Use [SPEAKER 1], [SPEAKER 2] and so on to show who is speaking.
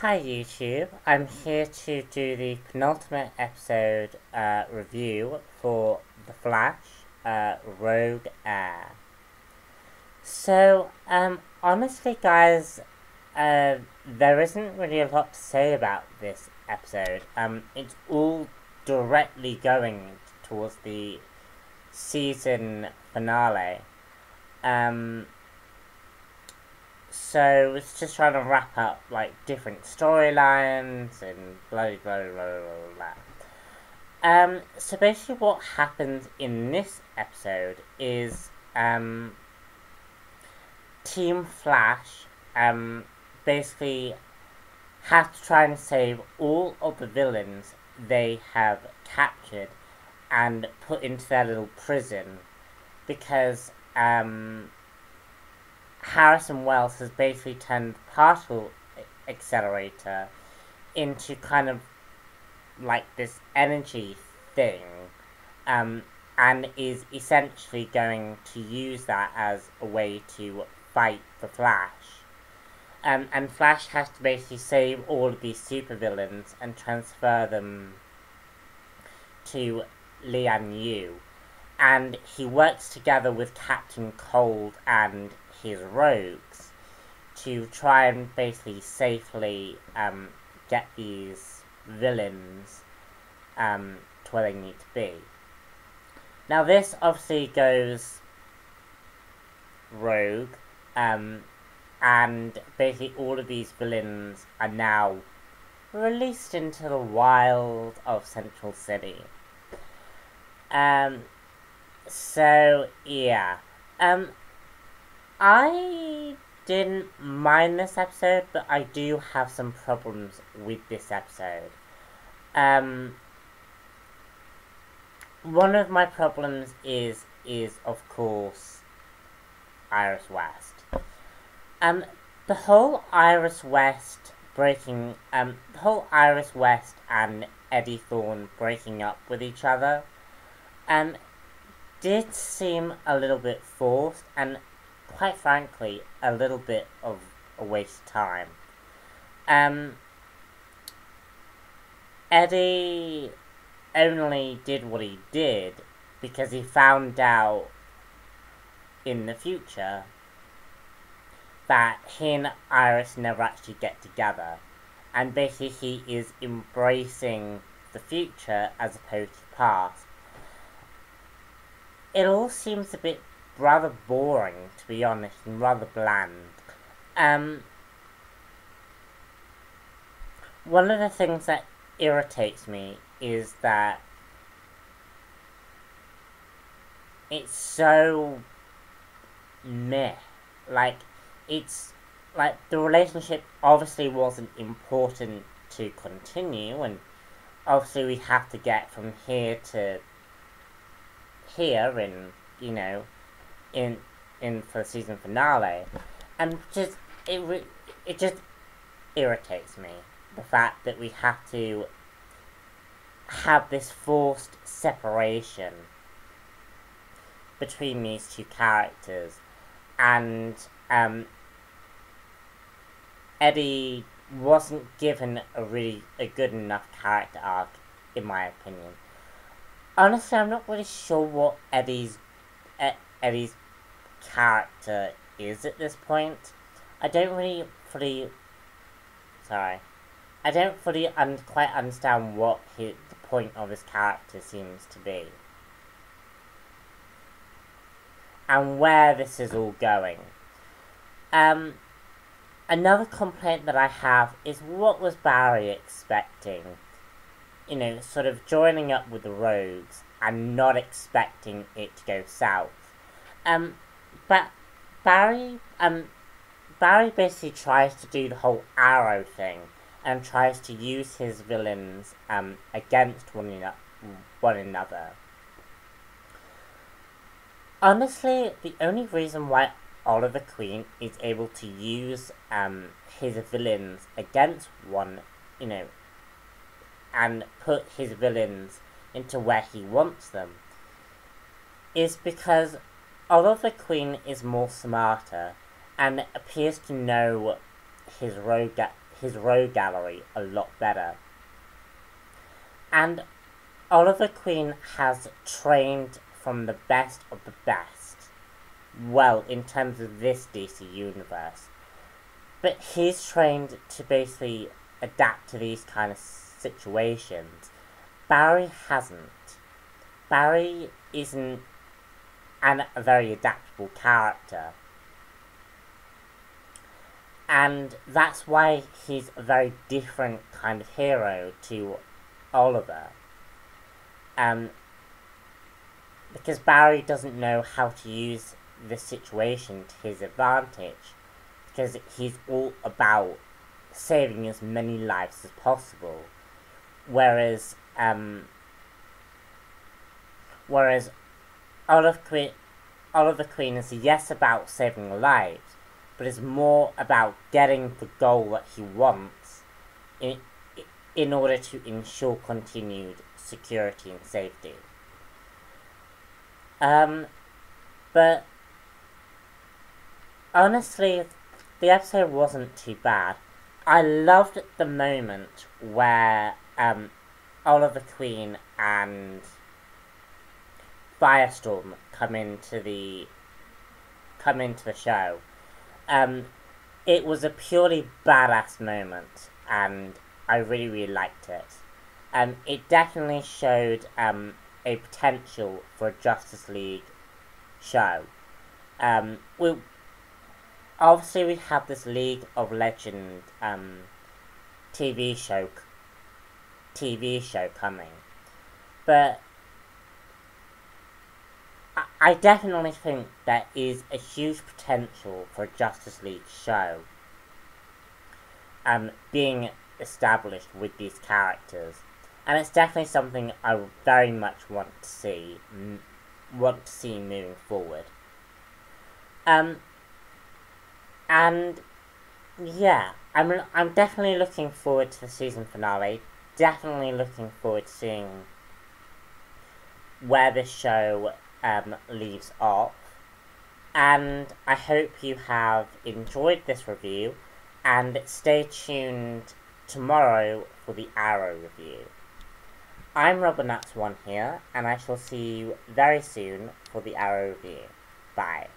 [SPEAKER 1] Hi YouTube, I'm here to do the penultimate episode review for The Flash, Rogue Air. So, honestly guys, there isn't really a lot to say about this episode. It's all directly going towards the season finale. So it's just trying to wrap up like different storylines and blah blah blah blah blah blah. So basically what happens in this episode is Team Flash basically have to try and save all of the villains they have captured and put into their little prison because Harrison Wells has basically turned particle accelerator into kind of like this energy thing, and is essentially going to use that as a way to fight the Flash. And Flash has to basically save all of these supervillains and transfer them to Lian Yu. And he works together with Captain Cold and his rogues to try and basically safely get these villains to where they need to be. Now this obviously goes rogue, and basically all of these villains are now released into the wild of Central City. So yeah, I didn't mind this episode, but I do have some problems with this episode. One of my problems is of course A.R.G.U.S. The whole A.R.G.U.S breaking, the whole A.R.G.U.S and Eddie Thawne breaking up with each other, did seem a little bit forced and quite frankly a little bit of a waste of time. Eddie only did what he did because he found out in the future that he and Iris never actually get together, and basically he is embracing the future as opposed to the past. It all seems a bit rather boring, to be honest, and rather bland. One of the things that irritates me is that it's so meh. Like, it's like the relationship obviously wasn't important to continue, and obviously we have to get from here to here in, you know, in for the season finale, and just it just irritates me, the fact that we have to have this forced separation between these two characters, and Eddie wasn't given a good enough character arc, in my opinion. Honestly, I'm not really sure what Eddie's character is at this point. I don't fully quite understand what the point of his character seems to be, and where this is all going. Another complaint that I have is, what was Barry expecting? You know, sort of joining up with the Rogues and not expecting it to go south. But Barry basically tries to do the whole arrow thing and tries to use his villains against one another. Honestly, the only reason why Oliver Queen is able to use his villains against one, you know, and put his villains into where he wants them, is because Oliver Queen is more smarter and appears to know his his rogue gallery a lot better. And Oliver Queen has trained from the best of the best, well, in terms of this DC universe. But he's trained to basically adapt to these kind of situations. Barry hasn't. Barry isn't a very adaptable character. And that's why he's a very different kind of hero to Oliver. Because Barry doesn't know how to use the situation to his advantage. Because he's all about saving as many lives as possible. Whereas Oliver Queen is yes about saving lives, but is more about getting the goal that he wants in order to ensure continued security and safety. But honestly, the episode wasn't too bad. I loved the moment where Oliver Queen and Firestorm come into the show. It was a purely badass moment, and I really, really liked it. It definitely showed a potential for a Justice League show. Obviously we have this League of Legends TV show coming, but I definitely think there is a huge potential for a Justice League show being established with these characters, and it's definitely something I very much want to see moving forward. And yeah, I'm definitely looking forward to the season finale. Definitely looking forward to seeing where this show leaves off. And I hope you have enjoyed this review, and stay tuned tomorrow for the Arrow review. I'm Robinnuts1 here, and I shall see you very soon for the Arrow review. Bye.